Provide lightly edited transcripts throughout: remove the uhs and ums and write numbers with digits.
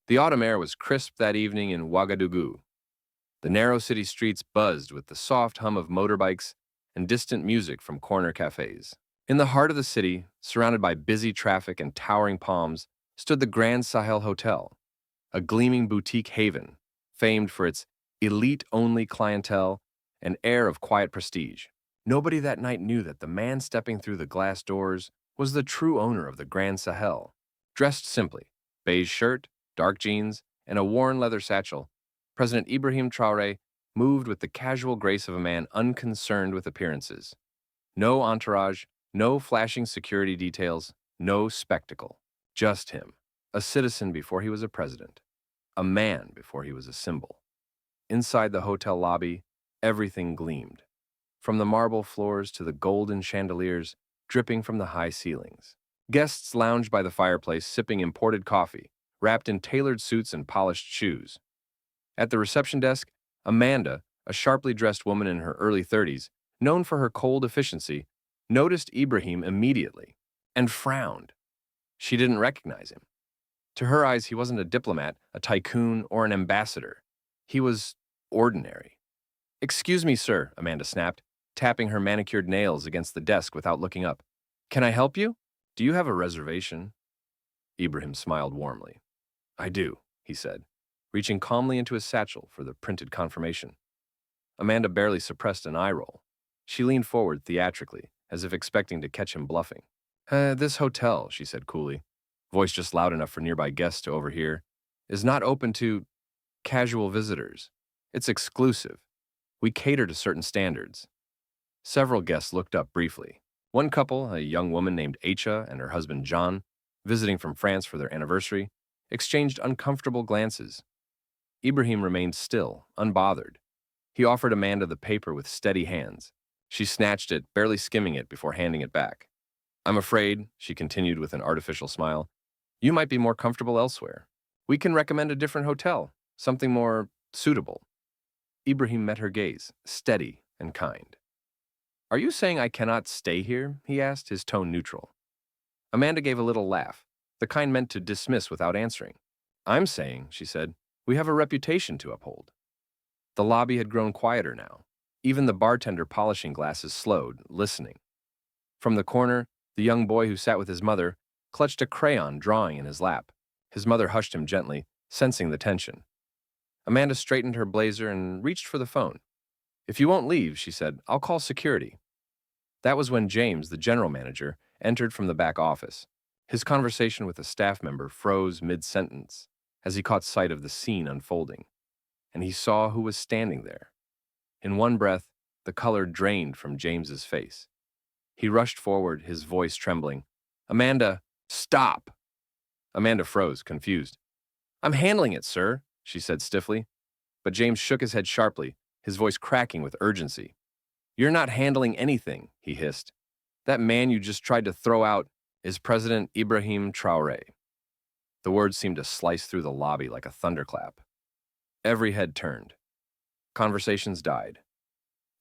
The autumn air was crisp that evening in Ouagadougou. The narrow city streets buzzed with the soft hum of motorbikes and distant music from corner cafes. In the heart of the city, surrounded by busy traffic and towering palms, stood the Grand Sahel Hotel, a gleaming boutique haven, famed for its elite-only clientele and air of quiet prestige. Nobody that night knew that the man stepping through the glass doors was the true owner of the Grand Sahel. Dressed simply, beige shirt, dark jeans, and a worn leather satchel, President Ibrahim Traoré moved with the casual grace of a man unconcerned with appearances. No entourage, no flashing security details, no spectacle. Just him, a citizen before he was a president, a man before he was a symbol. Inside the hotel lobby, everything gleamed, from the marble floors to the golden chandeliers dripping from the high ceilings. Guests lounged by the fireplace sipping imported coffee, wrapped in tailored suits and polished shoes. At the reception desk, Amanda, a sharply dressed woman in her early 30s, known for her cold efficiency, noticed Ibrahim immediately and frowned. She didn't recognize him. To her eyes, he wasn't a diplomat, a tycoon, or an ambassador. He was ordinary. "Excuse me, sir," Amanda snapped, tapping her manicured nails against the desk without looking up. "Can I help you? Do you have a reservation?" Ibrahim smiled warmly. "I do," he said, reaching calmly into his satchel for the printed confirmation. Amanda barely suppressed an eye roll. She leaned forward theatrically, as if expecting to catch him bluffing. This hotel," she said coolly, voice just loud enough for nearby guests to overhear, "is not open to casual visitors. It's exclusive. We cater to certain standards." Several guests looked up briefly. One couple, a young woman named Acha and her husband John, visiting from France for their anniversary, exchanged uncomfortable glances. Ibrahim remained still, unbothered. He offered Amanda the paper with steady hands. She snatched it, barely skimming it before handing it back. "I'm afraid," she continued with an artificial smile, "you might be more comfortable elsewhere. We can recommend a different hotel, something more suitable." Ibrahim met her gaze, steady and kind. "Are you saying I cannot stay here?" he asked, his tone neutral. Amanda gave a little laugh, the kind meant to dismiss without answering. "I'm saying," she said, "we have a reputation to uphold." The lobby had grown quieter now. Even the bartender polishing glasses slowed, listening. From the corner, the young boy who sat with his mother clutched a crayon drawing in his lap. His mother hushed him gently, sensing the tension. Amanda straightened her blazer and reached for the phone. "If you won't leave," she said, "I'll call security." That was when James, the general manager, entered from the back office. His conversation with a staff member froze mid-sentence as he caught sight of the scene unfolding, and he saw who was standing there. In one breath, the color drained from James's face. He rushed forward, his voice trembling. "Amanda, stop!" Amanda froze, confused. "I'm handling it, sir," she said stiffly. But James shook his head sharply, his voice cracking with urgency. "You're not handling anything," he hissed. "That man you just tried to throw out is President Ibrahim Traoré." The words seemed to slice through the lobby like a thunderclap. Every head turned. Conversations died.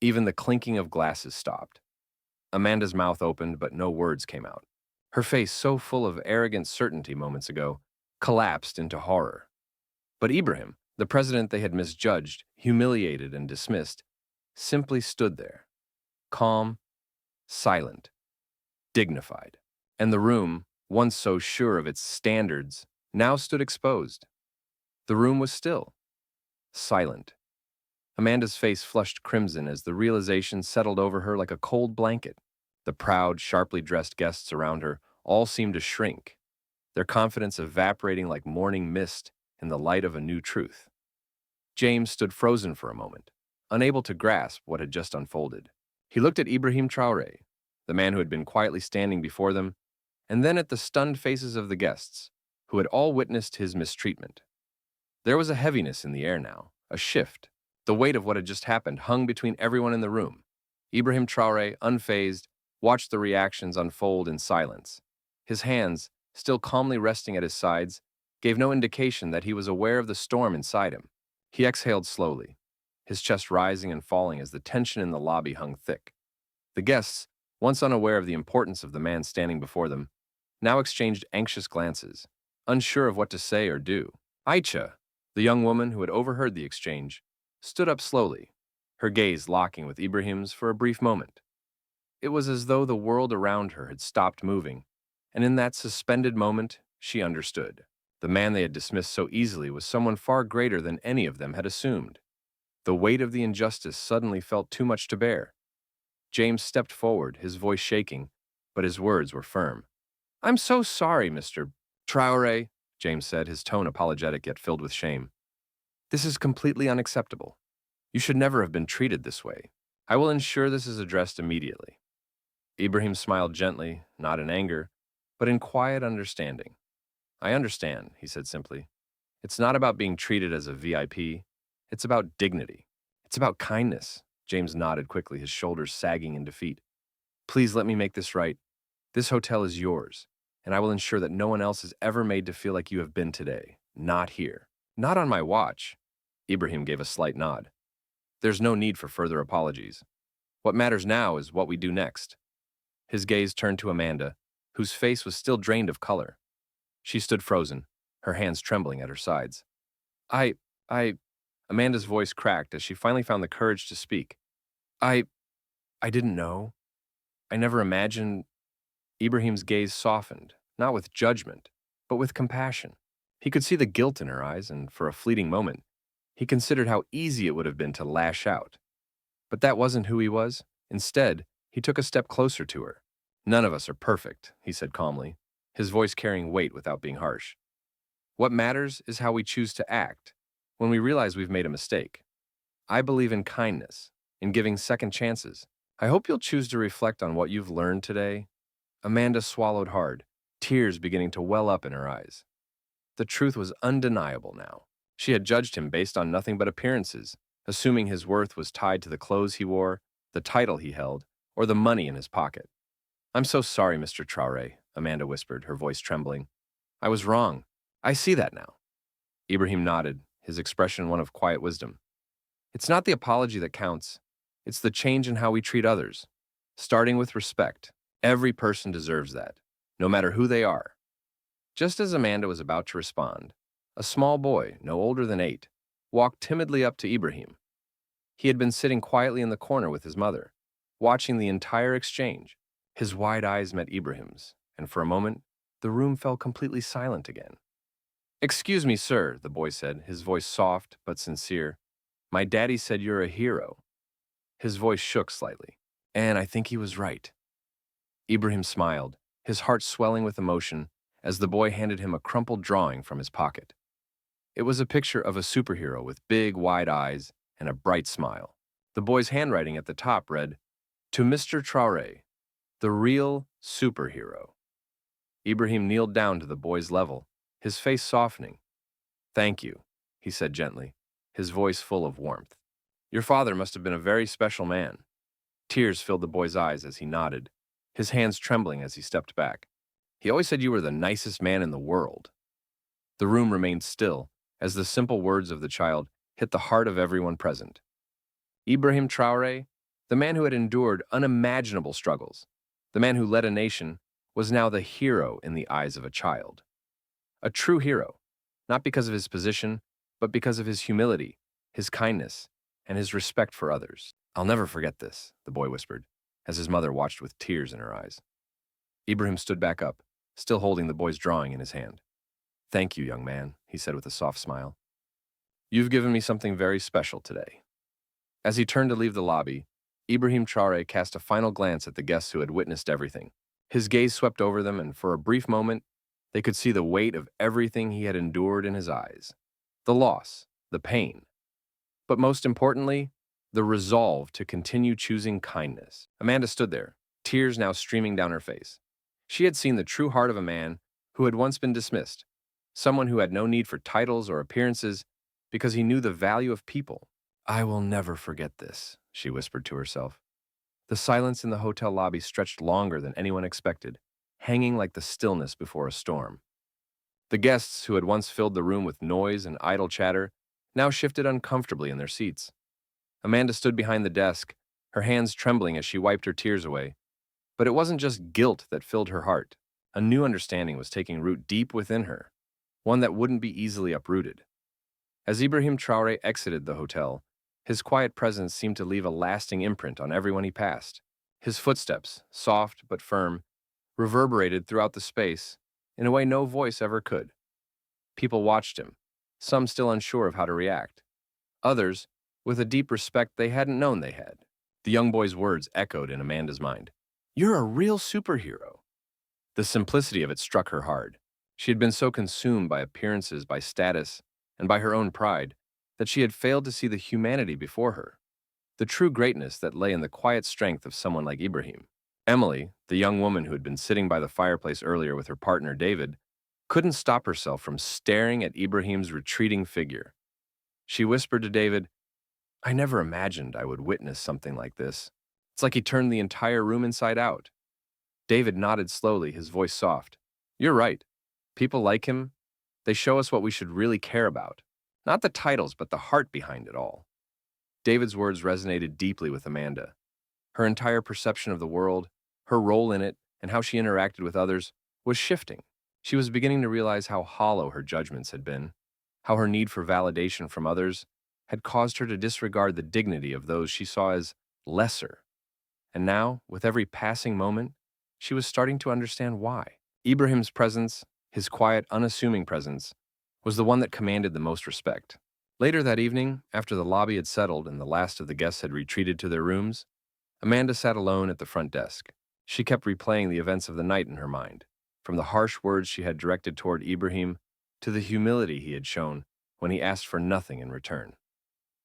Even the clinking of glasses stopped. Amanda's mouth opened, but no words came out. Her face, so full of arrogant certainty moments ago, collapsed into horror. But Ibrahim, the president they had misjudged, humiliated, and dismissed, simply stood there, calm, silent, dignified. And the room, once so sure of its standards, now stood exposed. The room was still, silent. Amanda's face flushed crimson as the realization settled over her like a cold blanket. The proud, sharply dressed guests around her all seemed to shrink, their confidence evaporating like morning mist in the light of a new truth. James stood frozen for a moment, unable to grasp what had just unfolded. He looked at Ibrahim Traoré, the man who had been quietly standing before them, and then at the stunned faces of the guests, who had all witnessed his mistreatment. There was a heaviness in the air now, a shift. The weight of what had just happened hung between everyone in the room. Ibrahim Traoré, unfazed, watched the reactions unfold in silence. His hands, still calmly resting at his sides, gave no indication that he was aware of the storm inside him. He exhaled slowly, his chest rising and falling as the tension in the lobby hung thick. The guests, once unaware of the importance of the man standing before them, now exchanged anxious glances, unsure of what to say or do. Aicha, the young woman who had overheard the exchange, stood up slowly, her gaze locking with Ibrahim's for a brief moment. It was as though the world around her had stopped moving, and in that suspended moment, she understood. The man they had dismissed so easily was someone far greater than any of them had assumed. The weight of the injustice suddenly felt too much to bear. James stepped forward, his voice shaking, but his words were firm. "I'm so sorry, Mr. Traore," James said, his tone apologetic yet filled with shame. "This is completely unacceptable. You should never have been treated this way. I will ensure this is addressed immediately." Ibrahim smiled gently, not in anger, but in quiet understanding. "I understand," he said simply. "It's not about being treated as a VIP. It's about dignity. It's about kindness." James nodded quickly, his shoulders sagging in defeat. "Please let me make this right. This hotel is yours, and I will ensure that no one else is ever made to feel like you have been today. Not here. Not on my watch." Ibrahim gave a slight nod. "There's no need for further apologies. What matters now is what we do next." His gaze turned to Amanda, whose face was still drained of color. She stood frozen, her hands trembling at her sides. I, Amanda's voice cracked as she finally found the courage to speak. I didn't know. I never imagined." Ibrahim's gaze softened, not with judgment, but with compassion. He could see the guilt in her eyes, and for a fleeting moment, he considered how easy it would have been to lash out. But that wasn't who he was. Instead, he took a step closer to her. "None of us are perfect," he said calmly, his voice carrying weight without being harsh. "What matters is how we choose to act when we realize we've made a mistake. I believe in kindness, in giving second chances. I hope you'll choose to reflect on what you've learned today." Amanda swallowed hard, tears beginning to well up in her eyes. The truth was undeniable now. She had judged him based on nothing but appearances, assuming his worth was tied to the clothes he wore, the title he held, or the money in his pocket. "I'm so sorry, Mr. Traore," Amanda whispered, her voice trembling. "I was wrong. I see that now." Ibrahim nodded, his expression one of quiet wisdom. "It's not the apology that counts. It's the change in how we treat others, starting with respect. Every person deserves that, no matter who they are." Just as Amanda was about to respond, a small boy, no older than 8, walked timidly up to Ibrahim. He had been sitting quietly in the corner with his mother, watching the entire exchange. His wide eyes met Ibrahim's, and for a moment, the room fell completely silent again. "Excuse me, sir," the boy said, his voice soft but sincere. "My daddy said you're a hero." His voice shook slightly, and I think he was right. Ibrahim smiled, his heart swelling with emotion, as the boy handed him a crumpled drawing from his pocket. It was a picture of a superhero with big, wide eyes and a bright smile. The boy's handwriting at the top read, "To Mr. Traore, the real superhero." Ibrahim kneeled down to the boy's level, his face softening. "Thank you," he said gently, his voice full of warmth. "Your father must have been a very special man." Tears filled the boy's eyes as he nodded, his hands trembling as he stepped back. "He always said you were the nicest man in the world." The room remained still as the simple words of the child hit the heart of everyone present. Ibrahim Traoré, the man who had endured unimaginable struggles, the man who led a nation, was now the hero in the eyes of a child. A true hero, not because of his position, but because of his humility, his kindness, and his respect for others. "I'll never forget this," the boy whispered, as his mother watched with tears in her eyes. Ibrahim stood back up, still holding the boy's drawing in his hand. "Thank you, young man," he said with a soft smile. "You've given me something very special today." As he turned to leave the lobby, Ibrahim Traoré cast a final glance at the guests who had witnessed everything. His gaze swept over them, and for a brief moment, they could see the weight of everything he had endured in his eyes. The loss, the pain, but most importantly, the resolve to continue choosing kindness. Amanda stood there, tears now streaming down her face. She had seen the true heart of a man who had once been dismissed, someone who had no need for titles or appearances because he knew the value of people. "I will never forget this," she whispered to herself. The silence in the hotel lobby stretched longer than anyone expected, hanging like the stillness before a storm. The guests, who had once filled the room with noise and idle chatter, now shifted uncomfortably in their seats. Amanda stood behind the desk, her hands trembling as she wiped her tears away. But it wasn't just guilt that filled her heart. A new understanding was taking root deep within her, one that wouldn't be easily uprooted. As Ibrahim Traoré exited the hotel, his quiet presence seemed to leave a lasting imprint on everyone he passed. His footsteps, soft but firm, reverberated throughout the space in a way no voice ever could. People watched him, some still unsure of how to react, others with a deep respect they hadn't known they had. The young boy's words echoed in Amanda's mind. "You're a real superhero." The simplicity of it struck her hard. She had been so consumed by appearances, by status, and by her own pride that she had failed to see the humanity before her, the true greatness that lay in the quiet strength of someone like Ibrahim. Emily, the young woman who had been sitting by the fireplace earlier with her partner David, couldn't stop herself from staring at Ibrahim's retreating figure. She whispered to David, "I never imagined I would witness something like this. It's like he turned the entire room inside out." David nodded slowly, his voice soft. "You're right. People like him, they show us what we should really care about. Not the titles, but the heart behind it all." David's words resonated deeply with Amanda. Her entire perception of the world, her role in it, and how she interacted with others was shifting. She was beginning to realize how hollow her judgments had been, how her need for validation from others had caused her to disregard the dignity of those she saw as lesser. And now, with every passing moment, she was starting to understand why. Ibrahim's presence, his quiet, unassuming presence, was the one that commanded the most respect. Later that evening, after the lobby had settled and the last of the guests had retreated to their rooms, Amanda sat alone at the front desk. She kept replaying the events of the night in her mind, from the harsh words she had directed toward Ibrahim to the humility he had shown when he asked for nothing in return.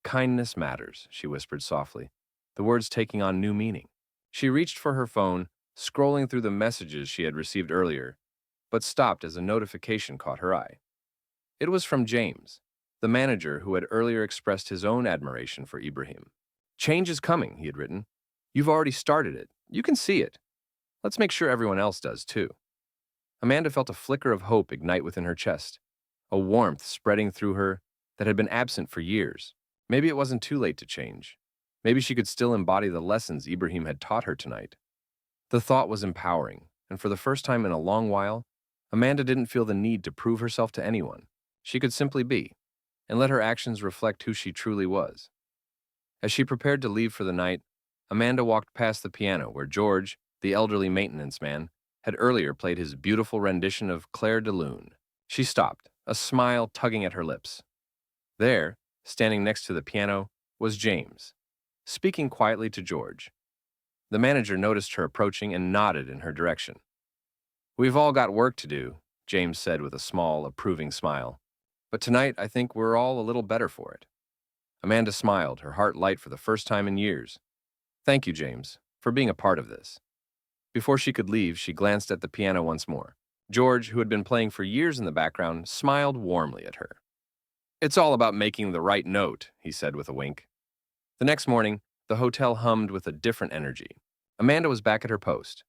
"Kindness matters," she whispered softly, the words taking on new meaning. She reached for her phone, scrolling through the messages she had received earlier, but stopped as a notification caught her eye. It was from James, the manager who had earlier expressed his own admiration for Ibrahim. "Change is coming," he had written. "You've already started it. You can see it. Let's make sure everyone else does, too." Amanda felt a flicker of hope ignite within her chest, a warmth spreading through her that had been absent for years. Maybe it wasn't too late to change. Maybe she could still embody the lessons Ibrahim had taught her tonight. The thought was empowering, and for the first time in a long while, Amanda didn't feel the need to prove herself to anyone. She could simply be, and let her actions reflect who she truly was. As she prepared to leave for the night, Amanda walked past the piano where George, the elderly maintenance man, had earlier played his beautiful rendition of Clair de Lune. She stopped, a smile tugging at her lips. There, standing next to the piano, was James, speaking quietly to George. The manager noticed her approaching and nodded in her direction. "We've all got work to do," James said with a small, approving smile. "But tonight, I think we're all a little better for it." Amanda smiled, her heart light for the first time in years. "Thank you, James, for being a part of this." Before she could leave, she glanced at the piano once more. George, who had been playing for years in the background, smiled warmly at her. "It's all about making the right note," he said with a wink. The next morning, the hotel hummed with a different energy. Amanda was back at her post,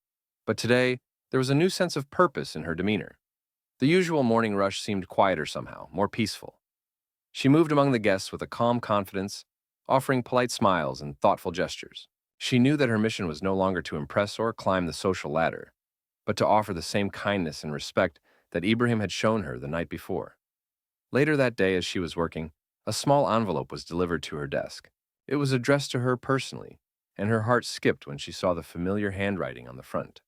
but today there was a new sense of purpose in her demeanor. The usual morning rush seemed quieter somehow, more peaceful. She moved among the guests with a calm confidence, offering polite smiles and thoughtful gestures. She knew that her mission was no longer to impress or climb the social ladder, but to offer the same kindness and respect that Ibrahim had shown her the night before. Later that day, as she was working, a small envelope was delivered to her desk. It was addressed to her personally, and her heart skipped when she saw the familiar handwriting on the front.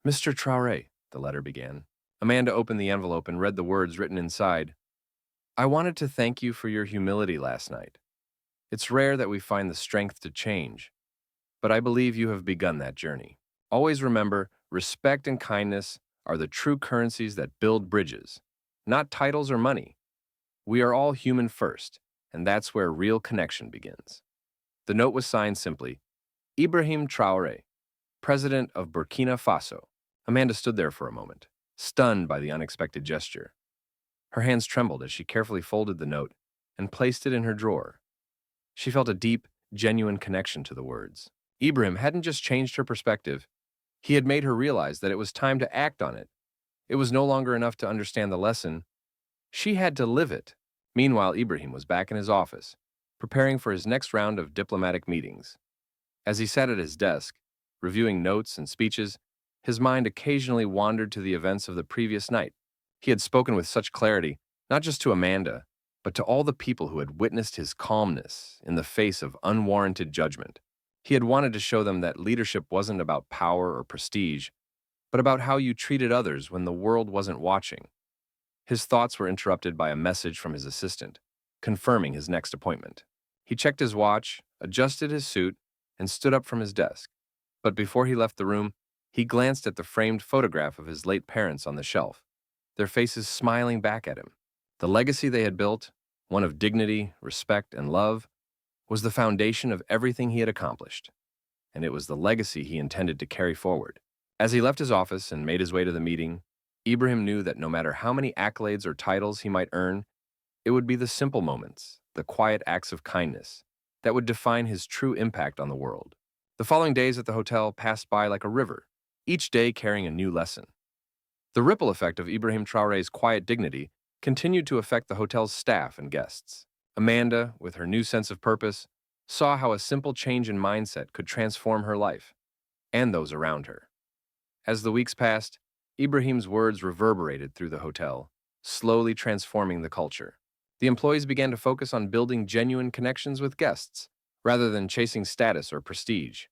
"Mr. Traoré," the letter began. Amanda opened the envelope and read the words written inside. "I wanted to thank you for your humility last night. It's rare that we find the strength to change, but I believe you have begun that journey. Always remember, respect and kindness are the true currencies that build bridges, not titles or money. We are all human first, and that's where real connection begins." The note was signed simply, Ibrahim Traoré, President of Burkina Faso. Amanda stood there for a moment, stunned by the unexpected gesture. Her hands trembled as she carefully folded the note and placed it in her drawer. She felt a deep, genuine connection to the words. Ibrahim hadn't just changed her perspective, he had made her realize that it was time to act on it. It was no longer enough to understand the lesson. She had to live it. Meanwhile, Ibrahim was back in his office, preparing for his next round of diplomatic meetings. As he sat at his desk, reviewing notes and speeches, his mind occasionally wandered to the events of the previous night. He had spoken with such clarity, not just to Amanda, but to all the people who had witnessed his calmness in the face of unwarranted judgment. He had wanted to show them that leadership wasn't about power or prestige, but about how you treated others when the world wasn't watching. His thoughts were interrupted by a message from his assistant, confirming his next appointment. He checked his watch, adjusted his suit, and stood up from his desk. But before he left the room, he glanced at the framed photograph of his late parents on the shelf, their faces smiling back at him. The legacy they had built, one of dignity, respect, and love, was the foundation of everything he had accomplished, and it was the legacy he intended to carry forward. As he left his office and made his way to the meeting, Ibrahim knew that no matter how many accolades or titles he might earn, it would be the simple moments, the quiet acts of kindness, that would define his true impact on the world. The following days at the hotel passed by like a river, each day carrying a new lesson. The ripple effect of Ibrahim Traoré's quiet dignity continued to affect the hotel's staff and guests. Amanda, with her new sense of purpose, saw how a simple change in mindset could transform her life and those around her. As the weeks passed, Ibrahim's words reverberated through the hotel, slowly transforming the culture. The employees began to focus on building genuine connections with guests, rather than chasing status or prestige.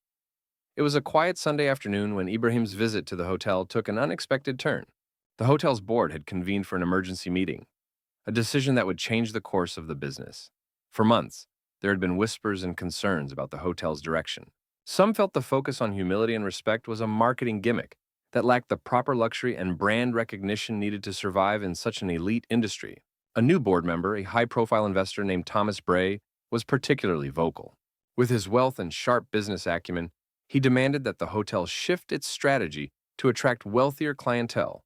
It was a quiet Sunday afternoon when Ibrahim's visit to the hotel took an unexpected turn. The hotel's board had convened for an emergency meeting, a decision that would change the course of the business. For months, there had been whispers and concerns about the hotel's direction. Some felt the focus on humility and respect was a marketing gimmick that lacked the proper luxury and brand recognition needed to survive in such an elite industry. A new board member, a high-profile investor named Thomas Bray, was particularly vocal. With his wealth and sharp business acumen, he demanded that the hotel shift its strategy to attract wealthier clientele,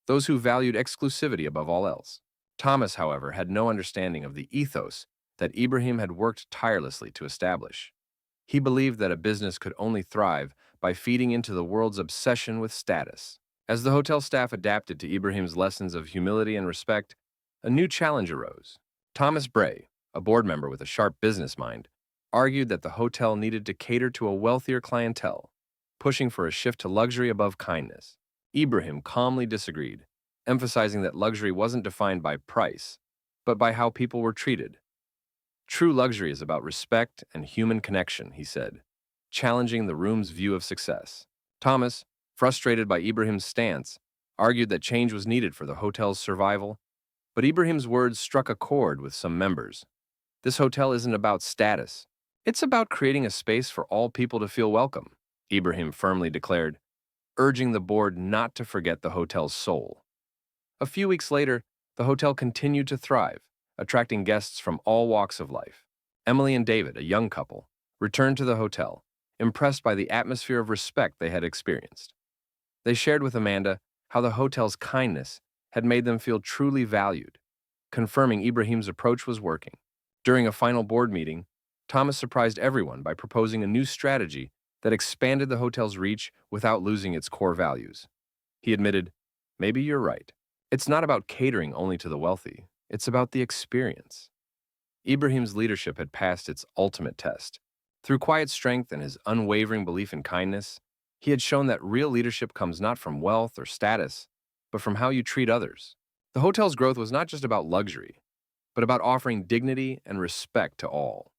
those who valued exclusivity above all else. Thomas, however, had no understanding of the ethos that Ibrahim had worked tirelessly to establish. He believed that a business could only thrive by feeding into the world's obsession with status. As the hotel staff adapted to Ibrahim's lessons of humility and respect, a new challenge arose. Thomas Bray, a board member with a sharp business mind, argued that the hotel needed to cater to a wealthier clientele, pushing for a shift to luxury above kindness. Ibrahim calmly disagreed, emphasizing that luxury wasn't defined by price, but by how people were treated. True luxury is about respect and human connection, he said, challenging the room's view of success. Thomas, frustrated by Ibrahim's stance, argued that change was needed for the hotel's survival, but Ibrahim's words struck a chord with some members. This hotel isn't about status. It's about creating a space for all people to feel welcome, Ibrahim firmly declared, urging the board not to forget the hotel's soul. A few weeks later, the hotel continued to thrive, attracting guests from all walks of life. Emily and David, a young couple, returned to the hotel, impressed by the atmosphere of respect they had experienced. They shared with Amanda how the hotel's kindness had made them feel truly valued, confirming Ibrahim's approach was working. During a final board meeting, Thomas surprised everyone by proposing a new strategy that expanded the hotel's reach without losing its core values. He admitted, "Maybe you're right. It's not about catering only to the wealthy. It's about the experience." Ibrahim's leadership had passed its ultimate test. Through quiet strength and his unwavering belief in kindness, he had shown that real leadership comes not from wealth or status, but from how you treat others. The hotel's growth was not just about luxury, but about offering dignity and respect to all.